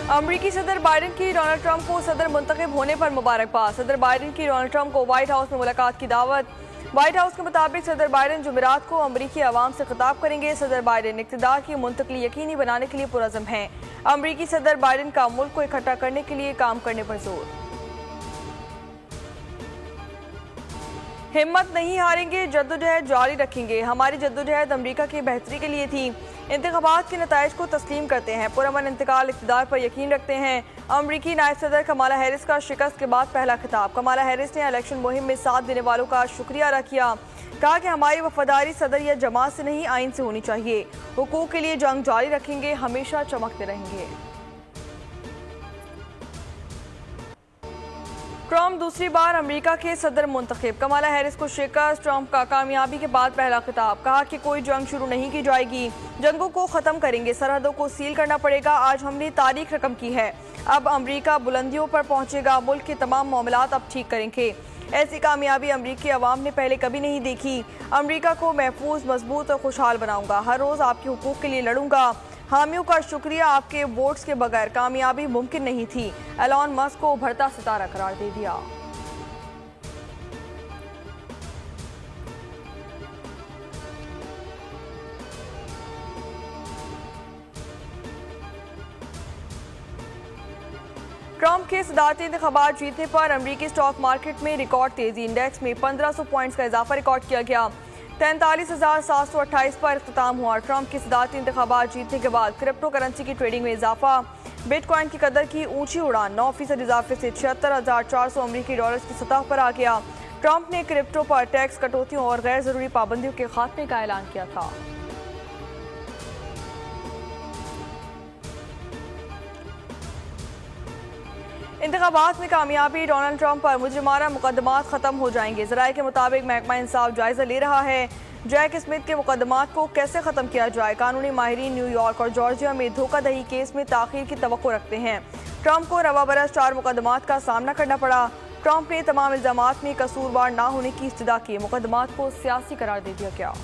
अमरीकी सदर बाइडेन की डोनाल्ड ट्रंप को सदर मुंतखब होने पर मुबारकबाद। सदर बाइडेन की डोनाल्ड ट्रंप को व्हाइट हाउस में मुलाकात की दावत। व्हाइट हाउस के मुताबिक सदर बाइडेन जुमेरात को अमरीकी अवाम से खिताब करेंगे। सदर बाइडेन इक़्तिदार की मुंतकली यकीनी बनाने के लिए पुरज़म हैं। अमरीकी सदर बाइडेन का मुल्क को इकट्ठा करने के लिए काम करने पर जोर। हिम्मत नहीं हारेंगे, जद्दोजहद जारी रखेंगे। हमारी जद्दोजहद अमरीका की बेहतरी के लिए थी। इंतखाबात के नताइज को तस्लीम करते हैं, पुरअमन इंतकाल इक़्तिदार पर यकीन रखते हैं। अमरीकी नायब सदर कमाला हैरिस का शिकस्त के बाद पहला खिताब। कमाला हैरिस ने इलेक्शन मुहिम में साथ देने वालों का शुक्रिया अदा किया। कहा कि हमारी वफादारी सदर या जमात से नहीं, आइन से होनी चाहिए। हुकूक के लिए जंग जारी रखेंगे, हमेशा चमकते रहेंगे। ट्रंप दूसरी बार अमेरिका के सदर मुंतखब। कमाला हैरिस को शिकस्त, ट्रंप का कामयाबी के बाद पहला खिताब। कहा कि कोई जंग शुरू नहीं की जाएगी, जंगों को खत्म करेंगे, सरहदों को सील करना पड़ेगा। आज हमने तारीख रकम की है, अब अमेरिका बुलंदियों पर पहुंचेगा, मुल्क के तमाम मामलात अब ठीक करेंगे। ऐसी कामयाबी अमरीकी अवाम ने पहले कभी नहीं देखी। अमरीका को महफूज, मजबूत और खुशहाल बनाऊंगा। हर रोज आपके हुकूक के लिए लड़ूंगा। हामियों का शुक्रिया, आपके वोट्स के बगैर कामयाबी मुमकिन नहीं थी। एलॉन मस्क को उभरता सितारा करार दे दिया। ट्रंप के सदारती इंतखाबात जीतने पर अमरीकी स्टॉक मार्केट में रिकॉर्ड तेजी। इंडेक्स में 1500 पॉइंट्स का इजाफा रिकॉर्ड किया गया। 43,728 पर इख्तिताम हुआ। ट्रंप की सदारती इंतखाबात जीतने के बाद क्रिप्टो करेंसी की ट्रेडिंग में इजाफा। बिटकॉइन की कदर की ऊंची उड़ान, 9% इजाफे से 76,400 अमरीकी डॉलर्स की सतह पर आ गया। ट्रंप ने क्रिप्टो पर टैक्स कटौतियों और गैर जरूरी पाबंदियों के खात्मे का ऐलान किया था। इंतखाबात में कामयाबी, डोनाल्ड ट्रंप पर मुजरिमाना मुकदमात खत्म हो जाएंगे। जराये के मुताबिक महकमा इंसाफ जायजा ले रहा है जैक स्मिथ के मुकदमात को कैसे खत्म किया जाए। कानूनी माहिरीन न्यूयॉर्क और जॉर्जिया में धोखाधड़ी केस में ताखीर की तवक्को रखते हैं। ट्रंप को रवा बरस 4 मुकदमात का सामना करना पड़ा। ट्रंप ने तमाम इल्जामात में कसूरवार न होने की इस्तदा की। मुकदमात को सियासी करार दे दिया गया।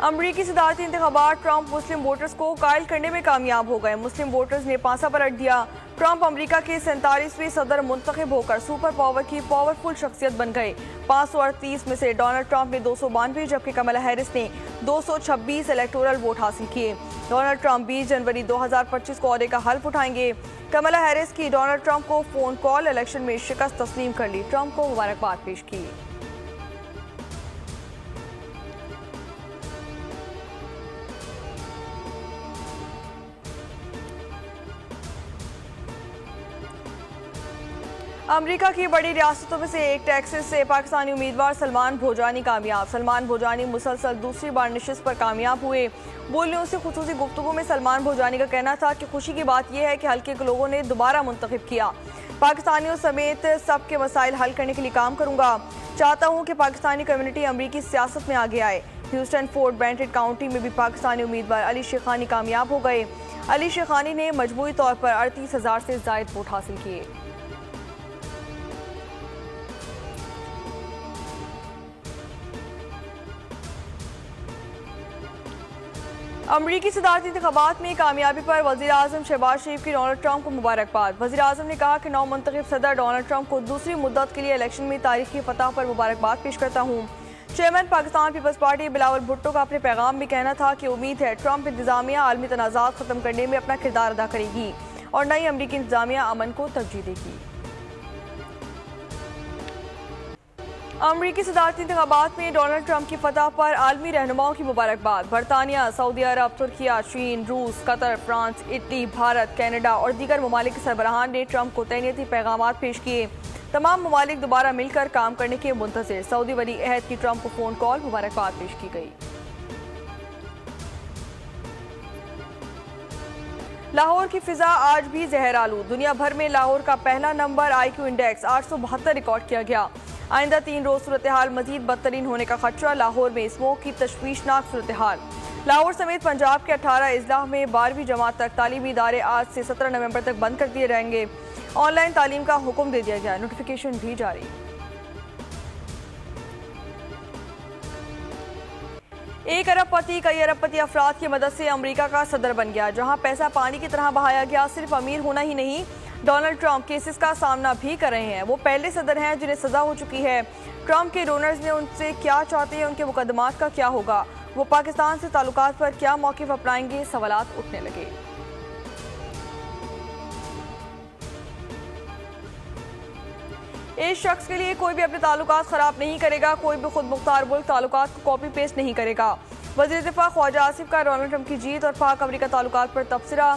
अमरीकी सदारती इंतखाबात, ट्रंप मुस्लिम वोटर्स को कायल करने में कामयाब हो गए। मुस्लिम वोटर्स ने पांसा पलट दिया। ट्रंप अमरीका के 47वें सदर मुंतखब होकर सुपर पावर की पावरफुल शख्सियत बन गए। 538 में से डोनाल्ड ट्रंप ने 292, जबकि कमला हैरिस ने 226 इलेक्टोरल वोट हासिल किए। डोनाल्ड ट्रंप 20 जनवरी 2025 को ओहदे का हल्फ उठाएंगे। कमला हैरिस की डोनाल्ड ट्रंप को फोन कॉल, इलेक्शन में शिकस्त तस्लीम कर ली, ट्रंप को मुबारकबाद पेश की। अमेरिका की बड़ी रियासतों में से एक टेक्सास से पाकिस्तानी उम्मीदवार सलमान भोजानी कामयाब। सलमान भोजानी मुसलसल दूसरी बार नशिस्त पर कामयाब हुए। बोलियों से खुसूसी गुफ्तगू में सलमान भोजानी का कहना था कि खुशी की बात यह है कि हल्के के लोगों ने दोबारा मुंतखब किया। पाकिस्तानियों समेत सबके मसाइल हल करने के लिए काम करूंगा। चाहता हूं कि पाकिस्तानी कम्युनिटी अमरीकी सियासत में आगे आए। ह्यूस्टन फोर्ट बेंटेड काउंटी में भी पाकिस्तानी उम्मीदवार अली शेखानी कामयाब हो गए। अली शेखानी ने मजमूई तौर पर 38,000 से ज्यादा वोट हासिल किए। अमरीकी सदारती इंतखाबात में कामयाबी पर वज़ीर आज़म शहबाज शरीफ की डोनाल्ड ट्रंप को मुबारकबाद। वज़ीर आज़म ने कहा कि नौ मुंतखब सदर डोनाल्ड ट्रंप को दूसरी मुद्दत के लिए इलेक्शन में तारीखी फतह पर मुबारकबाद पेश करता हूँ। चेयरमैन पाकिस्तान पीपल्स पार्टी बिलावल भुट्टो का अपने पैगाम में कहना था कि उम्मीद है ट्रंप इंतजामिया आलमी तनाज़ात खत्म करने में अपना किरदार अदा करेगी और नई अमरीकी इंतजामिया अमन को तरजीह देगी। अमरीकी सदारती इंतखाबात में डोनाल्ड ट्रंप की फतह पर आलमी रहनुमाओं की मुबारकबाद। बरतानिया, सऊदी अरब, तुर्किया, चीन, रूस, Qatar, France, Italy, Bharat, Canada और दीगर ममालिक के सरबराहान ने ट्रंप को तैनीती पैगामात पेश किए। तमाम ममालिक दोबारा मिलकर काम करने के मुंतज़िर। सऊदी वली अहद की ट्रंप को फोन कॉल, मुबारकबाद पेश की गई। लाहौर की फिजा आज भी जहर आलूद। दुनिया भर में लाहौर का पहला नंबर IQ इंडेक्स 872 रिकॉर्ड किया गया। आइंदा 3 रोज सूरत हाल मजीद बदतरीन होने का खदशा। लाहौर में स्मोक की तशवीशनाक सूरत हाल। लाहौर समेत पंजाब के 18 अजला में 12वीं जमात तक तालीमी इदारे आज से 17 नवंबर तक बंद कर दिए जाएंगे। ऑनलाइन तालीम का हुक्म दे दिया गया, नोटिफिकेशन भी जारी। एक अरबपति कई अरबपति अफराद की मदद से अमेरिका का सदर बन गया। जहां पैसा पानी की तरह बहाया गया। सिर्फ अमीर होना ही नहीं, डोनाल्ड ट्रंप केसेस का सामना भी कर रहे हैं। वो पहले सदर हैं जिन्हें सजा हो चुकी है। ट्रंप के डोनर्स ने उनसे क्या चाहते हैं, उनके मुकदमात का क्या होगा, वो पाकिस्तान से ताल्लुकात पर क्या मौक़िफ़ अपनाएंगे, सवालात उठने लगे। इस शख्स के लिए कोई भी अपने ताल्लुकात खराब नहीं करेगा, कोई भी खुद मुख्तार मुल्क ताल्लुकात को कॉपी पेस्ट नहीं करेगा। वज़ीर दिफा ख्वाजा आसिफ का डोनाल्ड ट्रंप की जीत और पाक अमेरिका ताल्लुकात पर तबसरा।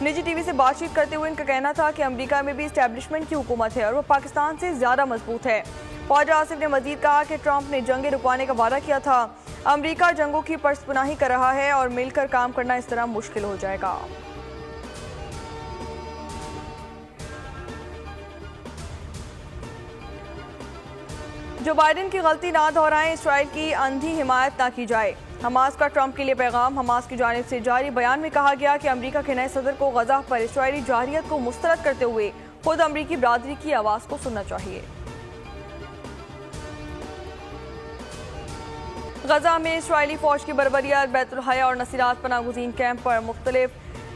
निजी टीवी से बातचीत करते हुए इनका कहना था कि अमेरिका में भी इस्टेब्लिशमेंट की हुकूमत है और वो पाकिस्तान से ज़्यादा मजबूत है। ख्वाजा आसिफ ने मजीद कहा कि ट्रंप ने जंगें रुकवाने का वादा किया था। अमेरिका जंगों की पशपनाही कर रहा है और मिलकर काम करना इस तरह मुश्किल हो जाएगा। जो बाइडेन की गलती ना दोहराएं, इसराइल की अंधी हिमायत ना की जाए। हमास का ट्रंप के लिए पैगाम। हमास की जानिब से जारी बयान में कहा गया कि अमेरिका के नए सदर को गजा पर इसराइली जारहियत को मुस्तरद करते हुए खुद अमेरिकी बरादरी की आवाज़ को सुनना चाहिए। गजा में इसराइली फौज की बर्बरियत, बैतुल हया और नसीरात पनागुज़ीन कैंप पर मुख्तलिफ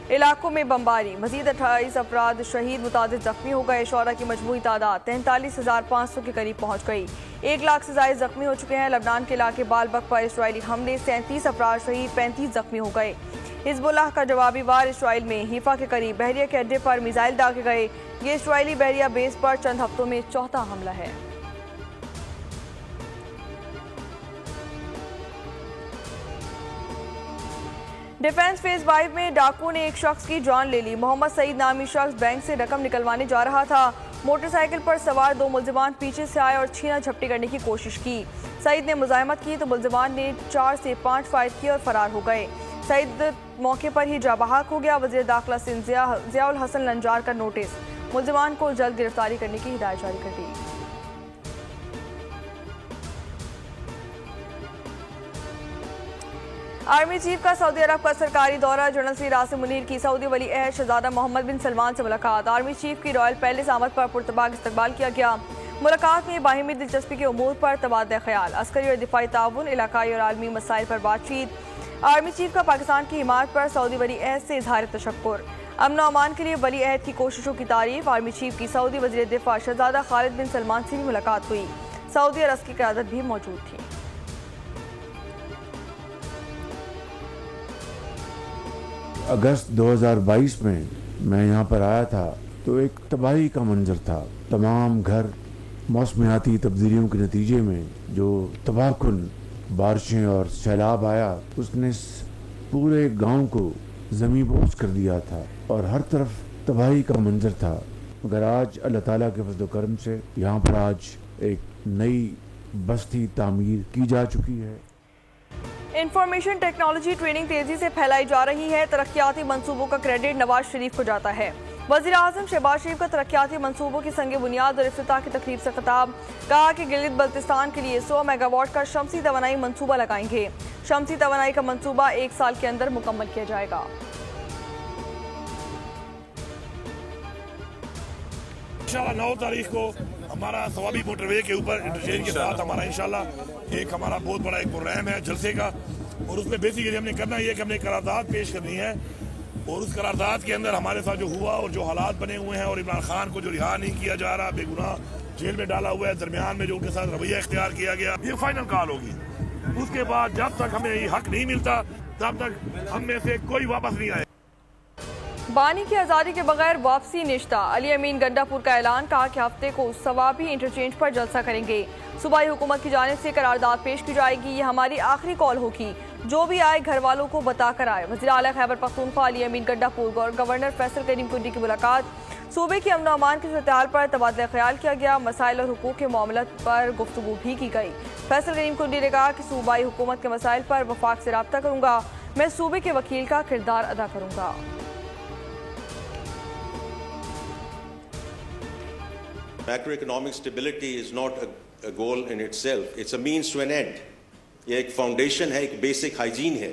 इलाकों में बमबारी। मजीद 28 अफराद शहीद, मुतादिद जख्मी हो गए। शौरा की मजमूई तादाद 43,500 के करीब पहुँच गई। 1 लाख से ज़ायद जख्मी हो चुके हैं। लबनान के इलाके बालबक पर इसराइली हमले, 37 अफराद शहीद, 35 जख्मी हो गए। हिजबुल्लाह का जवाबी वार इसराइल में हीफा के करीब बहरिया के अड्डे पर मिसाइल दागे गए। ये इसराइली बहरिया बेस पर चंद हफ्तों में चौथा हमला है। डिफेंस फेज 5 में डाकू ने एक शख्स की जान ले ली। मोहम्मद सईद नामी शख्स बैंक से रकम निकलवाने जा रहा था। मोटरसाइकिल पर सवार 2 मुल्जिमान पीछे से आए और छीना झपटी करने की कोशिश की। सईद ने मुजाहिमत की तो मुल्जिमान ने 4 से 5 फायर किए और फरार हो गए। सईद मौके पर ही जाबहाक हो गया। वज़ीर दाखिला सिंध ज़ियाउल हसन लंजार का नोटिस, मुल्जिमान को जल्द गिरफ्तारी करने की हिदायत जारी कर दी। आर्मी चीफ का सऊदी अरब का सरकारी दौरा। जनरल सईद आसिम मुनीर की सऊदी वली अहद शहजादा मोहम्मद बिन सलमान से मुलाकात। आर्मी चीफ की रॉयल पैलेस आमद पर पुरतबाग इस्तकबाल किया गया। मुलाकात में बाहिमी दिलचस्पी के उमूर पर तबादला ख्याल, अस्करी और दिफाई ताउन, इलाकाई और आलमी मसाइल पर बातचीत। आर्मी चीफ का पाकिस्तान की हिमायत पर सऊदी वली अहद से इजहार तशक्कुर। अमन और अमान के लिए वली अहद की कोशिशों की तारीफ। आर्मी चीफ की सऊदी वज़ीर दिफा शहजादा खालिद बिन सलमान से भी मुलाकात हुई। सऊदी अरब की क़यादत भी मौजूद थी। अगस्त 2022 में मैं यहाँ पर आया था तो एक तबाही का मंजर था। तमाम घर मौसमियाती तब्दीलियों के नतीजे में जो तबाहकुन बारिशें और सैलाब आया, उसने पूरे गांव को ज़मींबोस कर दिया था और हर तरफ तबाही का मंजर था। मगर आज अल्लाह ताला के फज़ल करम से यहाँ पर आज एक नई बस्ती तामीर की जा चुकी है। इंफॉर्मेशन टेक्नोलॉजी ट्रेनिंग तेजी से फैलाई जा रही है। तरक्याती मंसूबों का क्रेडिट नवाज शरीफ को जाता है। वज़ीर आज़म शहबाज शरीफ का तरक्याती मंसूबों की संग बुनियाद और इफ्तिताह की तकरीब से खिताब। कहा कि गिलगित बल्तिस्तान के लिए 100 मेगावाट का शमसी तवानाई मंसूबा लगाएंगे। शमसी तवानाई का मंसूबा 1 साल के अंदर मुकम्मल किया जाएगा। इंशाल्लाह 9 तारीख को हमारा सवाबी मोटरवे के ऊपर इंटरचेंज के साथ हमारा इंशाल्लाह एक हमारा बहुत बड़ा एक प्रोग्राम है जलसे का, और उसमें बेसिकली हमने करना ये कि हमने करारदाद पेश करनी है और उस करारदाद के अंदर हमारे साथ जो हुआ और जो हालात बने हुए हैं और इमरान खान को जो रिहा नहीं किया जा रहा, बेगुनाह जेल में डाला हुआ है, दरमियान में जो उनके साथ रवैया इख्तियार किया गया, ये फाइनल कॉल होगी। उसके बाद जब तक हमें ये हक नहीं मिलता तब तक हम में से कोई वापस नहीं आए। बानी की आज़ादी के बगैर वापसी निश्ता। अली अमीन गंडापुर का ऐलान। कहा कि हफ्ते को सवाबी इंटरचेंज पर जलसा करेंगे। सूबाई हुकूमत की जानिब से करारदाद पेश की जाएगी। ये हमारी आखिरी कॉल होगी। जो भी आए घर वालों को बताकर आए। वज़ीर आला खैबर पख्तूनख्वा अली अमीन गंडापुर और गवर्नर फैसल करीम कुंडी की मुलाकात। सूबे की अमन अमान की सूरत पर तबादला ख्याल किया गया। मसाइल और हुकूक के मामलों पर गुफ्तगू भी की गई। फैसल करीम कुंडी ने कहा कि सूबाई हुकूमत के मसाइल पर वफाक से रब्ता करूँगा। मैं सूबे के वकील का किरदार अदा करूँगा। Macroeconomic stability is not a goal in itself, it's a means to an end. ये एक फाउंडेशन है, एक बेसिक हाइजीन है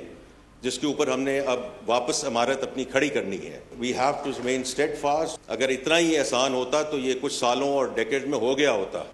जिसके ऊपर हमने अब वापस इमारत अपनी खड़ी करनी है। We have to remain steadfast. अगर इतना ही आसान होता तो ये कुछ सालों और डेकेड में हो गया होता।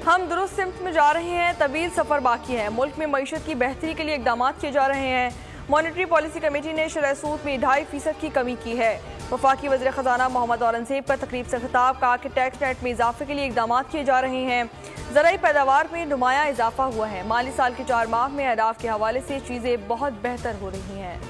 हम दुरुस्त सिमत में जा रहे हैं, तवील सफर बाकी है। मुल्क में मईशत की बेहतरी के लिए इकदाम किए जा रहे हैं। मॉनेटरी पॉलिसी कमेटी ने शरह सूद में 2.5% की कमी की है। वफाकी वज़ीर ख़जाना मोहम्मद औरंगज़ेब का तकरीब से खिताब, कहा कि टैक्स रेट में इजाफे के लिए इकदाम किए जा रहे हैं। ज़राई पैदावार में नुमाया इजाफा हुआ है। माली साल के 4 माह में अहदाफ के हवाले से चीज़ें बहुत बेहतर हो रही हैं।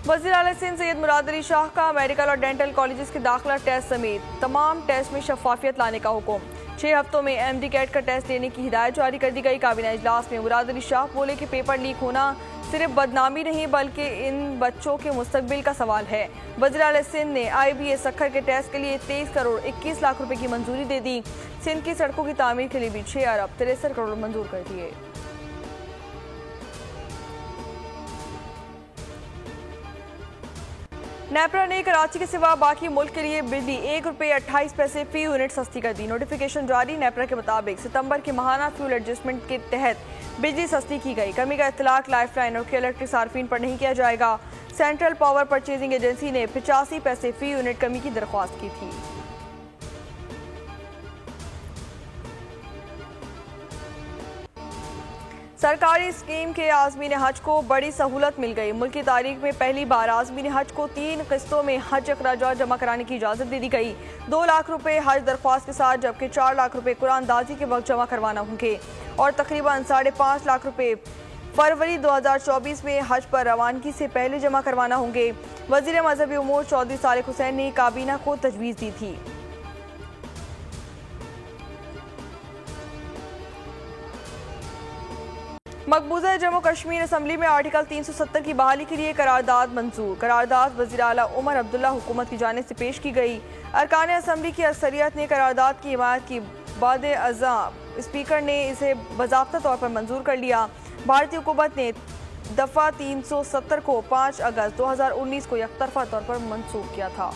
वज़ीर आला सिंध सैयद मुराद अली शाह का मेडिकल और डेंटल कॉलेजेस के दाखिला टेस्ट समेत तमाम टेस्ट में शफाफियत लाने का हुक्म। 6 हफ्तों में MD कैट का टेस्ट लेने की हिदायत जारी कर दी गई। काबीना इजलास में मुराद अली शाह बोले कि पेपर लीक होना सिर्फ बदनामी नहीं बल्कि इन बच्चों के मुस्तकबिल का सवाल है। वज़ीर आला सिंध ने IBA सक्खर के टेस्ट के लिए 23 करोड़ 21 लाख रुपए की मंजूरी दे दी। सिंध की सड़कों की तामीर के लिए भी 6 अरब 63 करोड़ मंजूर कर दिए। नेपरा ने कराची के सिवा बाकी मुल्क के लिए बिजली ₹1.28 फी यूनिट सस्ती कर दी। नोटिफिकेशन जारी। नेपरा के मुताबिक सितंबर के माहाना फ्यूल एडजस्टमेंट के तहत बिजली सस्ती की गई। कमी का इतलाक लाइफलाइन और इलेक्ट्रिक सार्फिन पर नहीं किया जाएगा। सेंट्रल पावर परचेजिंग एजेंसी ने 85 पैसे फी यूनिट कमी की दरख्वास्त की थी। सरकारी स्कीम के आज़मीन हज को बड़ी सहूलत मिल गई। मुल्क की तारीख में पहली बार आज़मीन हज को 3 किस्तों में हज अखराजात जमा कराने की इजाज़त दे दी गई। 2 लाख रुपए हज दरख्वास्त के साथ, जबकि 4 लाख रुपए कुरानदाजी के वक्त जमा करवाना होंगे और तकरीबन 5.5 लाख रुपए फरवरी 2024 में हज पर रवानगी से पहले जमा करवाना होंगे। वज़ीर मजहबी उमूर चौधरी सालिक हुसैन ने काबीना को तजवीज़ दी थी। मकबूजा जम्मू कश्मीर असम्बली में आर्टिकल 370 की बहाली के लिए करारदाद मंजूर। करारदाद वज़ीर आला उमर अब्दुल्ला हुकूमत की जानिब से पेश की गई। अरकान असम्बली की अक्सरियत ने करारदाद की हिमायत की। बाद अज़ा स्पीकर ने इसे बाज़ाब्ता तौर पर मंजूर कर लिया। भारतीय हुकूमत ने दफ़ा 370 को 5 अगस्त 2019 को यकतरफा तौर पर मनसूख किया था।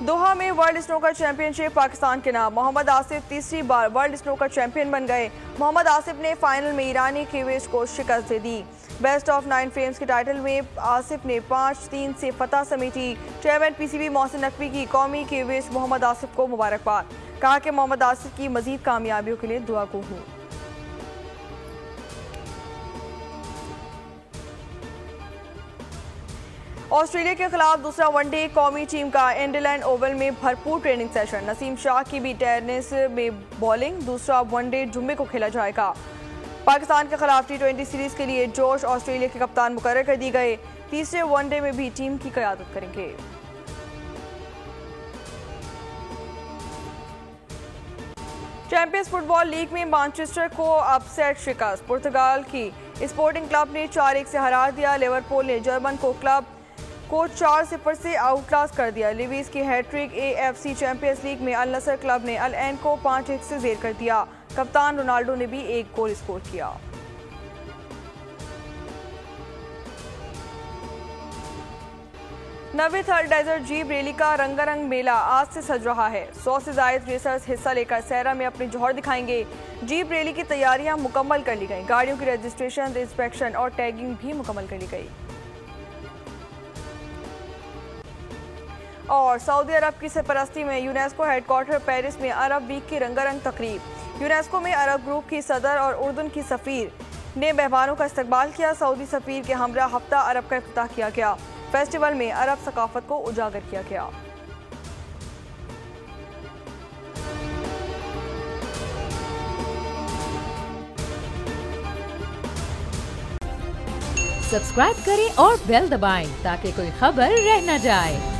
दोहा में वर्ल्ड स्नूकर चैंपियनशिप पाकिस्तान के नाम। मोहम्मद आसिफ तीसरी बार वर्ल्ड स्नूकर चैंपियन बन गए। मोहम्मद आसिफ ने फाइनल में ईरानी केवेश को शिकस्त दे दी। बेस्ट ऑफ 9 फ्रेम्स के टाइटल में आसिफ ने 5-3 से फतह समेटी। चेयरमैन PCB मोहसिन नकवी की कौमी केवेश मोहम्मद आसिफ को मुबारकबाद। कहा कि मोहम्मद आसिफ की मजीद कामयाबियों के लिए दुआ गो हूँ। ऑस्ट्रेलिया के खिलाफ दूसरा वनडे कौमी टीम का एंडरलैंड ओवल में भरपूर ट्रेनिंग सेशन। नसीम शाह की भी टेनिस में बॉलिंग। दूसरा वनडे जुम्मे को खेला जाएगा। पाकिस्तान के खिलाफ T20 सीरीज के लिए जोश ऑस्ट्रेलिया के कप्तान मुकर्रर कर दी गए। तीसरे वनडे में भी टीम की क़यादत करेंगे। चैंपियंस फुटबॉल लीग में मैनचेस्टर को अपसेट शिकस्त। पुर्तगाल की स्पोर्टिंग क्लब ने 4-1 से हरा दिया। लिवरपूल ने जर्मन क्लब को 4-0 से आउटक्लास कर दिया। लिवीज की हैट्रिक। AFC चैंपियंस लीग में अल नसर क्लब ने अल ऐन को 5-1 से जेर कर दिया। कप्तान रोनाल्डो ने भी 1 गोल स्कोर किया। नवी थर्ड डेजर्ट जीप रैली का रंगारंग मेला आज से सज रहा है। 100 से ज्यादा रेसर्स हिस्सा लेकर सहरा में अपने जौहर दिखाएंगे। जीप रैली की तैयारियां मुकम्मल कर ली गई। गाड़ियों की रजिस्ट्रेशन, इंस्पेक्शन और टैगिंग भी मुकम्मल कर ली गई। और सऊदी अरब की सरपरस्ती में यूनेस्को हेडक्वार्टर पेरिस में अरब वीक की रंगारंग तकरीब। यूनेस्को में अरब ग्रुप की सदर और उर्दन की सफीर ने मेहमानों का इस्तकबाल किया। सऊदी सफीर के हमरा हफ्ता अरब का इफ्तिताह किया गया। फेस्टिवल में अरब सकाफत को उजागर किया गया। सब्सक्राइब करें और बेल दबाएं ताकि कोई खबर रह न जाए।